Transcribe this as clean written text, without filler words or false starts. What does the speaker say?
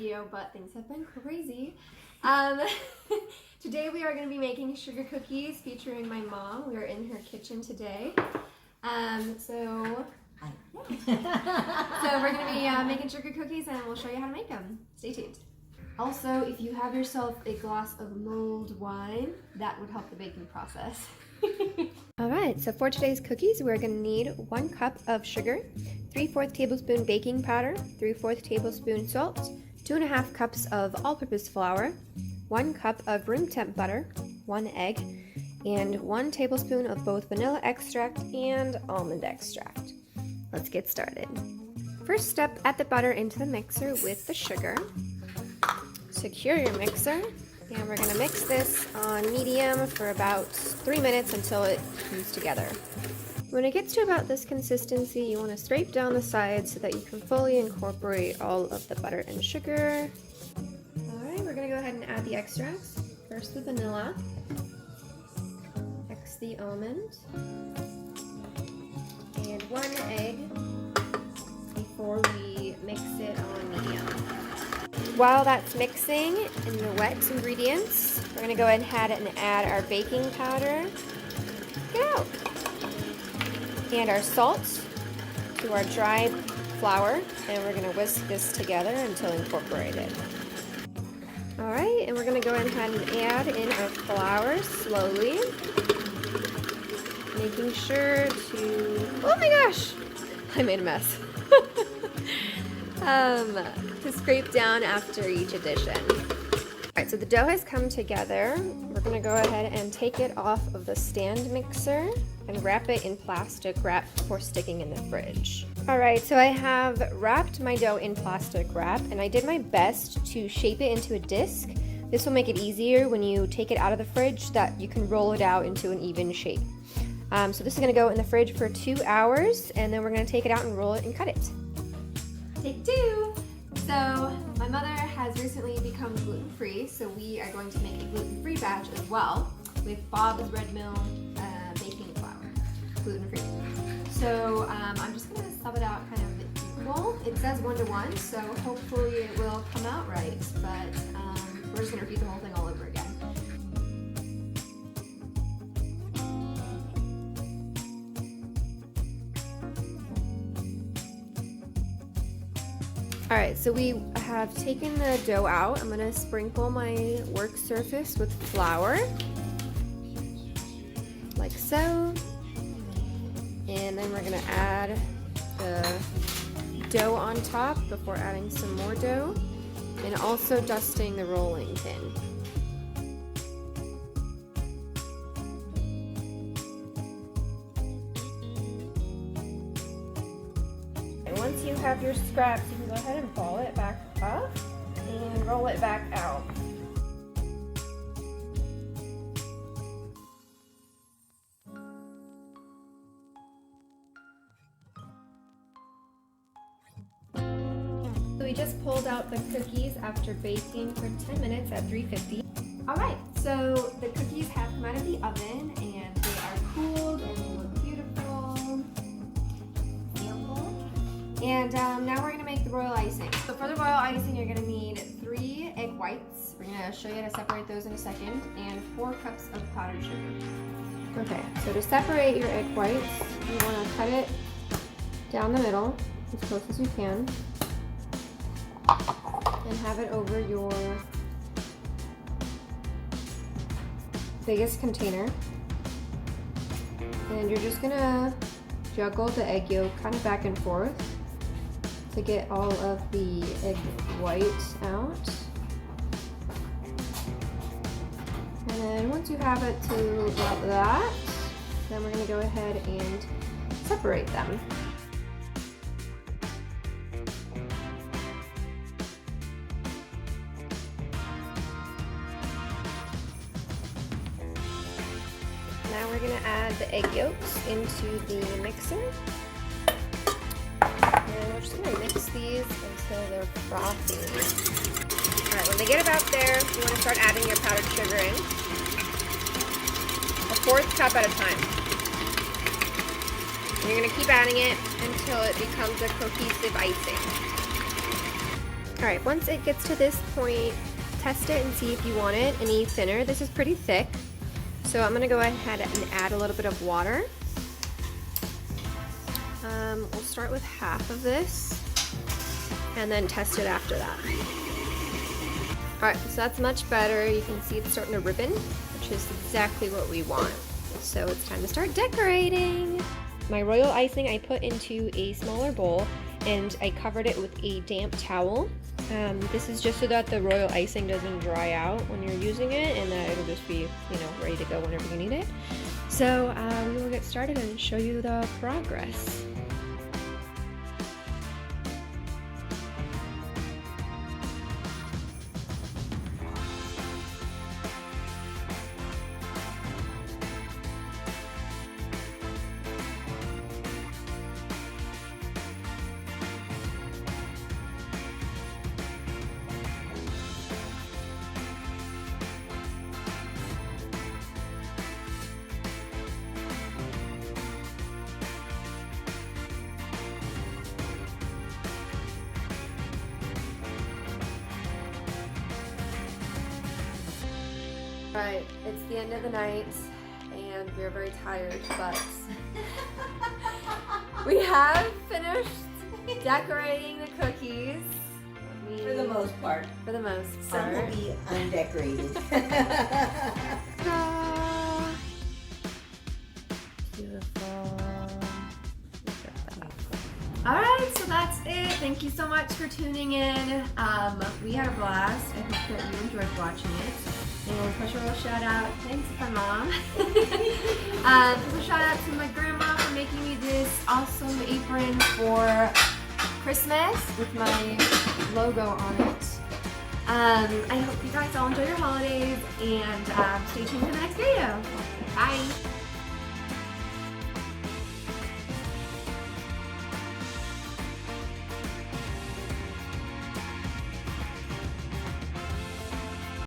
video, but things have been crazy. Today we are going to be making sugar cookies featuring my mom. We are in her kitchen today. So we're going to be making sugar cookies and we'll show you how to make them. Stay tuned. Also, if you have yourself a glass of mulled wine, that would help the baking process. Alright, so for today's cookies, we're going to need 1 cup of sugar, 3/4 tablespoon baking powder, 3/4 tablespoon salt, 2.5 cups of all-purpose flour, 1 cup of room temp butter, 1 egg, and 1 tablespoon of both vanilla extract and almond extract. Let's get started. First step, add the butter into the mixer with the sugar. Secure your mixer, and we're going to mix this on medium for about 3 minutes until it comes together. When it gets to about this consistency, you want to scrape down the sides so that you can fully incorporate all of the butter and sugar. Alright, we're going to go ahead and add the extracts. First the vanilla, next the almond, and 1 egg before we mix it on medium. While that's mixing in the wet ingredients, we're going to go ahead and add our baking powder. Get out! And our salt to our dried flour, and we're going to whisk this together until incorporated. Alright, and we're going to go ahead and add in our flour slowly, making sure to, oh my gosh, I made a mess. To scrape down after each addition. Alright, so the dough has come together. We're going to go ahead and take it off of the stand mixer and wrap it in plastic wrap before sticking in the fridge. Alright, so I have wrapped my dough in plastic wrap, and I did my best to shape it into a disc. This will make it easier when you take it out of the fridge that you can roll it out into an even shape. So this is going to go in the fridge for 2 hours, and then we're going to take it out and roll it and cut it. Take 2! So my mother has recently become gluten-free, so we are going to make a gluten-free batch as well with Bob's Red Mill baking flour, gluten-free. So I'm just going to sub it out kind of equal. It says 1:1, so hopefully it will come out right, but we're just going to repeat the whole thing all over again. Alright, so we have taken the dough out. I'm going to sprinkle my work surface with flour, like so. And then we're going to add the dough on top before adding some more dough, and also dusting the rolling pin. Once you have your scraps, you can go ahead and ball it back up and roll it back out. So we just pulled out the cookies after baking for 10 minutes at 350. Alright, so the cookies have come out of the oven and they are cooled and they look beautiful. And now we're going to make the royal icing. So for the royal icing, you're going to need 3 egg whites. We're going to show you how to separate those in a second. And 4 cups of powdered sugar. Okay, so to separate your egg whites, you want to cut it down the middle as close as you can. And have it over your biggest container. And you're just going to juggle the egg yolk kind of back and forth to get all of the egg whites out. And then once you have it to about that, then we're going to go ahead and separate them. Now we're going to add the egg yolks into the mixer. And we're just going to mix these until they're frothy. Alright, when they get about there, you want to start adding your powdered sugar in. 1/4 cup at a time. And you're going to keep adding it until it becomes a cohesive icing. Alright, once it gets to this point, test it and see if you want it any thinner. This is pretty thick, so I'm going to go ahead and add a little bit of water. We'll start with half of this and then test it after that. Alright, so that's much better. You can see it's starting to ribbon, which is exactly what we want. So it's time to start decorating. My royal icing I put into a smaller bowl and I covered it with a damp towel. This is just so that the royal icing doesn't dry out when you're using it and that it'll just be, you know, ready to go whenever you need it. So we will get started and show you the progress. Right, it's the end of the night and we're very tired, but we have finished decorating the cookies. For the most part. For the most Some part. will be undecorated. Ta-da! Beautiful. Alright, so that's it. Thank you so much for tuning in. We had a blast. I hope that you enjoyed watching it. And special shout out, thanks to my mom. Special shout out to my grandma for making me this awesome apron for Christmas with my logo on it. I hope you guys all enjoy your holidays and stay tuned for the next video. Bye!